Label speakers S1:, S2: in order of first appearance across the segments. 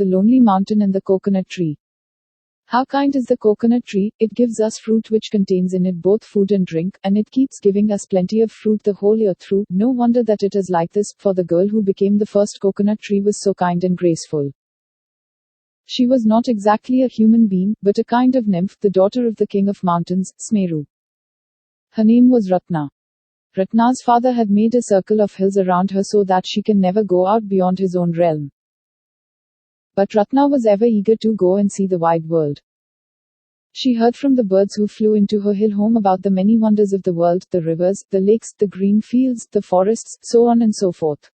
S1: the lonely mountain and the coconut tree. How kind is the coconut tree, it gives us fruit which contains in it both food and drink, and it keeps giving us plenty of fruit the whole year through. No wonder that it is like this, for the girl who became the first coconut tree was so kind and graceful. She was not exactly a human being, but a kind of nymph, the daughter of the king of mountains, Smeru. Her name was Ratna. Ratna's father had made a circle of hills around her so that she can never go out beyond his own realm. But Ratna was ever eager to go and see the wide world. She heard from the birds who flew into her hill home about the many wonders of the world, the rivers, the lakes, the green fields, the forests, so on and so forth.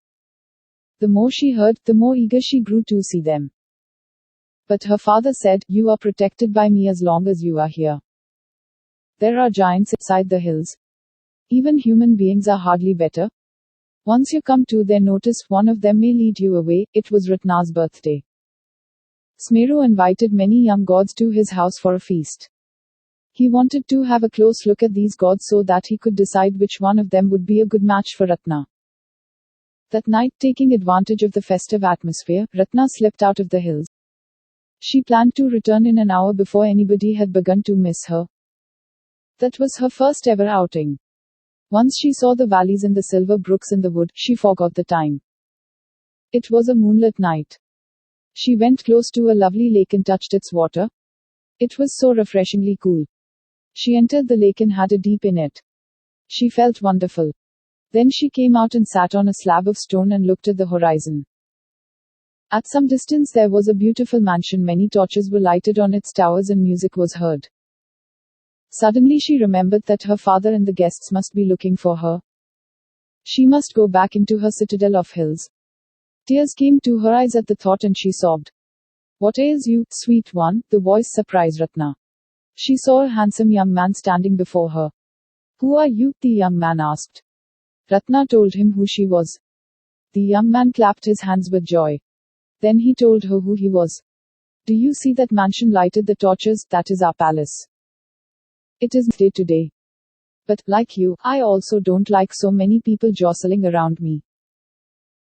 S1: The more she heard, the more eager she grew to see them. But her father said, "You are protected by me as long as you are here. There are giants inside the hills. Even human beings are hardly better. Once you come to their notice, one of them may lead you away." It was Ratna's birthday. Smeru invited many young gods to his house for a feast. He wanted to have a close look at these gods so that he could decide which one of them would be a good match for Ratna. That night, taking advantage of the festive atmosphere, Ratna slipped out of the hills. She planned to return in an hour before anybody had begun to miss her. That was her first ever outing. Once she saw the valleys and the silver brooks in the wood, she forgot the time. It was a moonlit night. She went close to a lovely lake and touched its water. It was so refreshingly cool. She entered the lake and had a dip in it. She felt wonderful. Then she came out and sat on a slab of stone and looked at the horizon. At some distance there was a beautiful mansion. Many torches were lighted on its towers and music was heard. Suddenly she remembered that her father and the guests must be looking for her. She must go back into her citadel of hills. Tears came to her eyes at the thought and she sobbed. "What ails you, sweet one?" the voice surprised Ratna. She saw a handsome young man standing before her. "Who are you?" the young man asked. Ratna told him who she was. The young man clapped his hands with joy. Then he told her who he was. "Do you see that mansion lighted the torches? That is our palace. It is day to day. But, like you, I also don't like so many people jostling around me.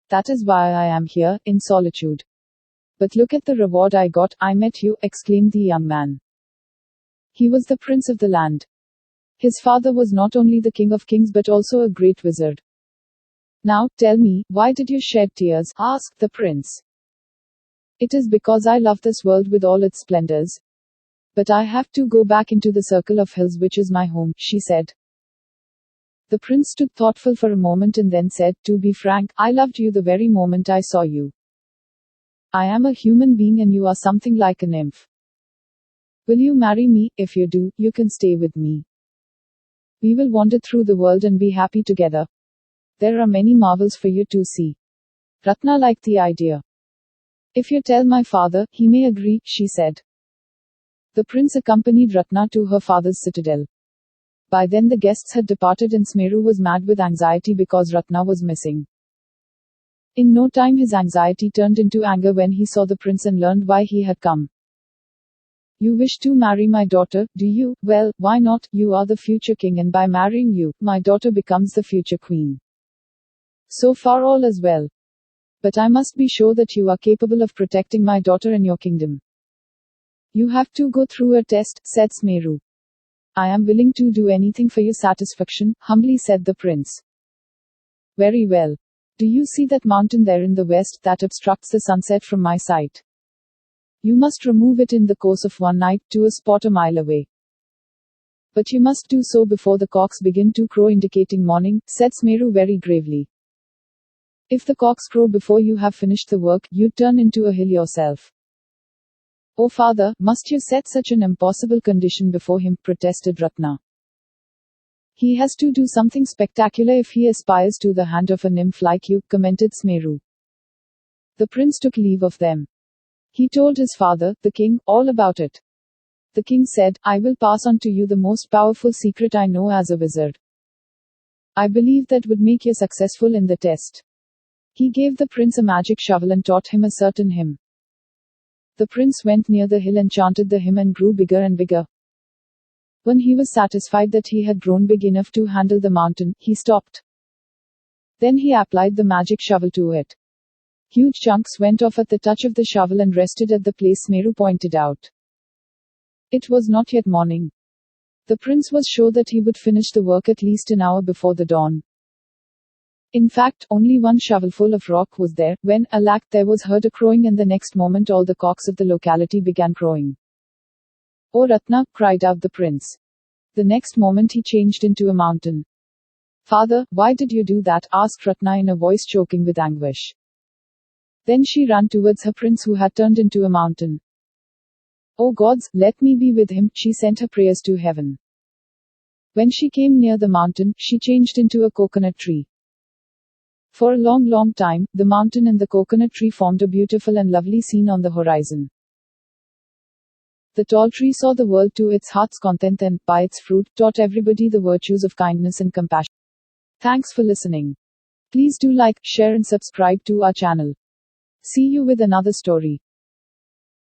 S1: That is why I am here, in solitude. But look at the reward I got. I met you," exclaimed the young man. He was the prince of the land. His father was not only the king of kings but also a great wizard. "Now, tell me, why did you shed tears?" asked the prince. "It is because I love this world with all its splendors. But I have to go back into the circle of hills which is my home," she said. The prince stood thoughtful for a moment and then said, "To be frank, I loved you the very moment I saw you. I am a human being and you are something like a nymph. Will you marry me? If you do, you can stay with me. We will wander through the world and be happy together. There are many marvels for you to see." Ratna liked the idea. "If you tell my father, he may agree," she said. The prince accompanied Ratna to her father's citadel. By then the guests had departed and Smeru was mad with anxiety because Ratna was missing. In no time his anxiety turned into anger when he saw the prince and learned why he had come. "You wish to marry my daughter, do you? Well, why not? You are the future king and by marrying you, my daughter becomes the future queen. So far all is well. But I must be sure that you are capable of protecting my daughter and your kingdom." "You have to go through a test," said Smeru. "I am willing to do anything for your satisfaction," humbly said the prince. "Very well. Do you see that mountain there in the west that obstructs the sunset from my sight? You must remove it in the course of one night, to a spot a mile away. But you must do so before the cocks begin to crow indicating morning," said Smeru very gravely. "If the cocks crow before you have finished the work, you turn into a hill yourself." "Oh father, must you set such an impossible condition before him?" protested Ratna. "He has to do something spectacular if he aspires to the hand of a nymph like you," commented Smeru. The prince took leave of them. He told his father, the king, all about it. The king said, "I will pass on to you the most powerful secret I know as a wizard. I believe that would make you successful in the test." He gave the prince a magic shovel and taught him a certain hymn. The prince went near the hill and chanted the hymn and grew bigger and bigger. When he was satisfied that he had grown big enough to handle the mountain, he stopped. Then he applied the magic shovel to it. Huge chunks went off at the touch of the shovel and rested at the place Meru pointed out. It was not yet morning. The prince was sure that he would finish the work at least an hour before the dawn. In fact, only one shovelful of rock was there, when, alack, there was heard a crowing, and the next moment all the cocks of the locality began crowing. "Oh Ratna," cried out the prince. The next moment he changed into a mountain. "Father, why did you do that?" asked Ratna in a voice choking with anguish. Then she ran towards her prince who had turned into a mountain. "Oh gods, let me be with him," she sent her prayers to heaven. When she came near the mountain, she changed into a coconut tree. For a long, long time, the mountain and the coconut tree formed a beautiful and lovely scene on the horizon. The tall tree saw the world to its heart's content and, by its fruit, taught everybody the virtues of kindness and compassion. Thanks for listening. Please do like, share and subscribe to our channel. See you with another story.